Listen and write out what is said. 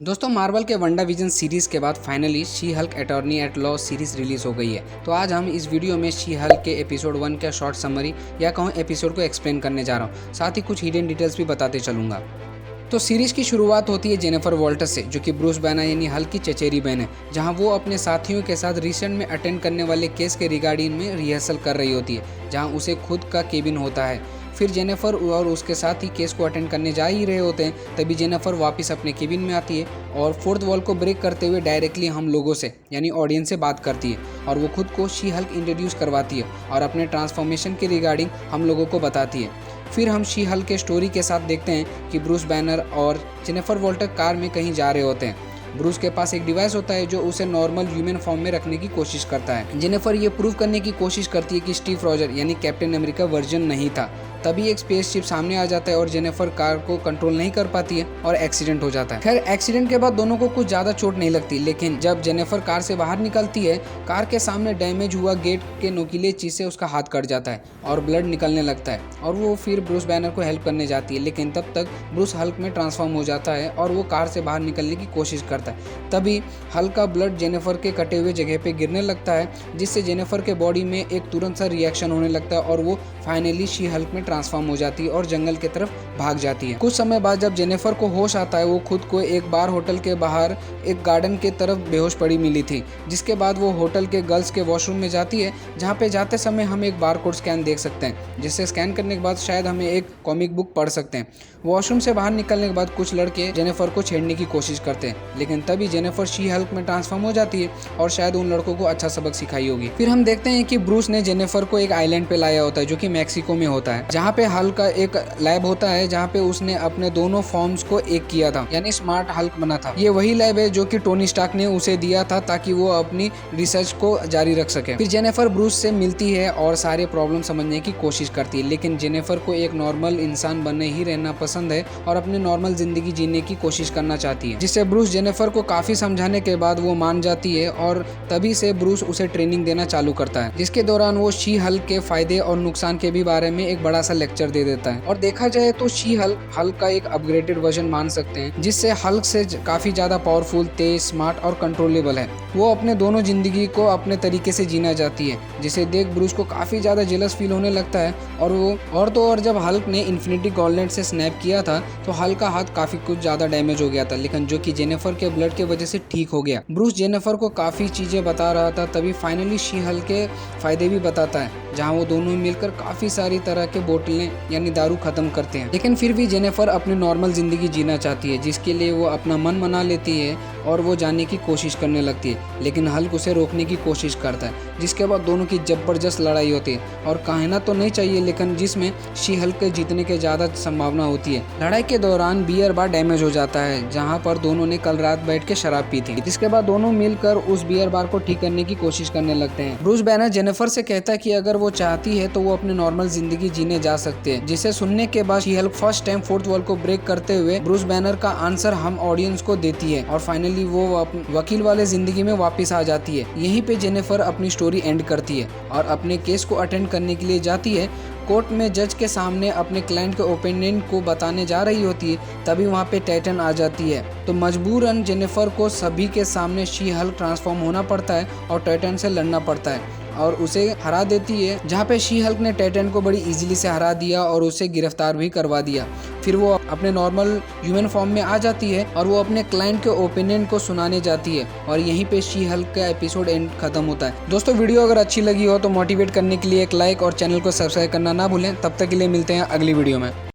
दोस्तों मार्वल के वंडा vision series के बाद finally she Hulk attorney at law series release हो गई है। तो आज हम इस वीडियो में शी हल्क के एपिसोड 1 का शॉर्ट समरी या कहूँ एपिसोड को एक्सप्लेन करने जा रहा हूँ। साथ ही कुछ हिडन डिटेल्स भी बताते चलूंगा। तो सीरीज की शुरुआत होती है जेनिफर वॉल्टर्स से, जो कि ब्रूस बैनर यानी हल्क की चचेरी बहन है, जहां वो अपने साथियों के साथ रिसेंट में अटेंड करने वाले केस के रिगार्डिंग में रिहर्सल कर रही होती है, जहां उसे खुद का केबिन होता है। फिर जेनिफर और उसके साथ ही केस को अटेंड करने जा ही रहे होते हैं, तभी जेनिफर वापस अपने केबिन में आती है और फोर्थ वॉल को ब्रेक करते हुए डायरेक्टली हम लोगों से यानी ऑडियंस से बात करती है और वो खुद को शी हल्क इंट्रोड्यूस करवाती है और अपने ट्रांसफॉर्मेशन के रिगार्डिंग हम लोगों को बताती है। फिर हम शी हल्क के स्टोरी के साथ देखते हैं कि ब्रूस बैनर और जेनिफर वॉल्टर कार में कहीं जा रहे होते हैं। ब्रूस के पास एक डिवाइस होता है जो उसे नॉर्मल ह्यूमन फॉर्म में रखने की कोशिश करता है। जेनिफर ये प्रूव करने की कोशिश करती है कि स्टीव रॉजर यानी कैप्टन अमेरिका वर्जन नहीं था। तभी एक स्पेसशिप सामने आ जाता है और जेनिफर कार को कंट्रोल नहीं कर पाती है और एक्सीडेंट हो जाता है। खैर एक्सीडेंट के बाद दोनों को कुछ ज्यादा चोट नहीं लगती, लेकिन जब जेनिफर कार से बाहर निकलती है, कार के सामने डैमेज हुआ गेट के नुकीले चीज से उसका हाथ कट जाता है और ब्लड निकलने लगता है और वो फिर ब्रूस बैनर को हेल्प करने जाती है, लेकिन तब तक ब्रूस हल्क में ट्रांसफॉर्म हो जाता है और वो कार से बाहर निकलने की कोशिश करता है। तभी हल्क का ब्लड जेनिफर के कटे हुए जगह पे गिरने लगता है, जिससे जेनिफर के बॉडी में एक तुरंत सा रिएक्शन होने लगता है और वो फाइनली शी हल्क में ट्रांसफॉर्म हो जाती है और जंगल की तरफ भाग जाती है। कुछ समय बाद जब जेनिफर को होश आता है, वो खुद को एक बार होटल के बाहर एक गार्डन के तरफ बेहोश पड़ी मिली थी, जिसके बाद वो होटल के गर्ल्स के वॉशरूम में जाती है, जहाँ पे जाते समय हम एक बारकोड स्कैन देख सकते हैं, जिससे स्कैन करने के बाद शायद हमें एक कॉमिक बुक पढ़ सकते हैं। वॉशरूम से बाहर निकलने के बाद कुछ लड़के जेनिफर को छेड़ने की कोशिश करते हैं, लेकिन तभी जेनिफर शी हल्क में ट्रांसफॉर्म हो जाती है और शायद उन लड़कों को अच्छा सबक सिखाई होगी। फिर हम देखते हैं कि ब्रूस ने जेनिफर को एक आइलैंड पे लाया होता है, जो कि मैक्सिको में होता है, जहाँ पे हल्क का एक लैब होता है, जहाँ पे उसने अपने दोनों फॉर्म्स को एक किया था, यानी स्मार्ट हल्क बना था। ये वही लैब है जो कि टोनी स्टार्क ने उसे दिया था ताकि वो अपनी रिसर्च को जारी रख सके। फिर जेनिफर ब्रूस से मिलती है और सारे प्रॉब्लम समझने की कोशिश करती है, लेकिन जेनिफर को एक नॉर्मल इंसान बने ही रहना पसंद है और अपनी नॉर्मल जिंदगी जीने की कोशिश करना चाहती है, जिससे ब्रूस जेनिफर को काफी समझाने के बाद वो मान जाती है और तभी से ब्रूस उसे ट्रेनिंग देना चालू करता है, जिसके दौरान वो शी हल्क के फायदे और नुकसान के भी बारे में एक बड़ा सा लेक्चर दे देता है। और देखा जाए तो शी हल्क का एक अपग्रेडेड वर्जन मान सकते हैं, जिससे हल्क से काफी ज्यादा पावरफुल, तेज, स्मार्ट और कंट्रोलेबल है। वो अपने दोनों जिंदगी को अपने तरीके से जीना चाहती है, जिसे देख ब्रूस को काफी ज्यादा जेलस फील होने लगता है और जब हल्क ने इन्फिनिटी गॉन्टलेट से स्नैप किया था तो हल्क का हाथ काफी कुछ ज्यादा डैमेज हो गया था, लेकिन जो कि जेनिफर के ब्लड के वजह से ठीक हो गया। ब्रूस जेनिफर को काफी चीजें बता रहा था, तभी फाइनली शी हल्क के फायदे भी बताता है, जहाँ वो दोनों मिलकर काफी सारी तरह के बोतलें यानी दारू खत्म करते हैं। लेकिन फिर भी जेनिफर अपनी नॉर्मल जिंदगी जीना चाहती है, जिसके लिए वो अपना मन मना लेती है और वो जाने की कोशिश करने लगती है, लेकिन हल्क उसे रोकने की कोशिश करता है, जिसके बाद दोनों की जबरदस्त लड़ाई होती है और कहना तो नहीं चाहिए, लेकिन जिसमें शी हल्क के जीतने की ज्यादा संभावना होती है। लड़ाई के दौरान बियर बार डैमेज हो जाता है, जहाँ पर दोनों ने कल रात बैठ के शराब पी थी, जिसके बाद दोनों मिलकर उस बियर बार को ठीक करने की कोशिश करने लगते हैं। ब्रूस बैनर जेनिफर से कहता है कि अगर वो चाहती है तो वो अपनी नॉर्मल जिंदगी जीने जा सकते हैं, जिसे सुनने के बाद she Hulk first time fourth wall को ब्रेक करते हुए ब्रूस बैनर का आंसर हम ऑडियंस को देती है और फाइनली वो वकील वाले जिंदगी में वापस आ जाती है। यहीं पे जेनिफर अपनी स्टोरी एंड करती है और अपने केस को अटेंड करने के लिए जाती है। कोर्ट में जज के सामने अपने क्लाइंट के ओपिनियन को बताने जा रही होती है, तभी वहाँ पे टाइटन आ जाती है, तो मजबूरन जेनिफर को सभी के सामने शी हल्क ट्रांसफॉर्म होना पड़ता है और टाइटन से लड़ना पड़ता है और उसे हरा देती है, जहाँ पे शी हल्क ने टाइटन को बड़ी इजीली से हरा दिया और उसे गिरफ्तार भी करवा दिया। फिर वो अपने नॉर्मल ह्यूमन फॉर्म में आ जाती है और वो अपने क्लाइंट के ओपिनियन को सुनाने जाती है और यहीं पे शी हल्क का एपिसोड एंड खत्म होता है। दोस्तों वीडियो अगर अच्छी लगी हो तो मोटिवेट करने के लिए एक लाइक और चैनल को सब्सक्राइब करना ना भूलें। तब तक के लिए मिलते हैं अगली वीडियो में।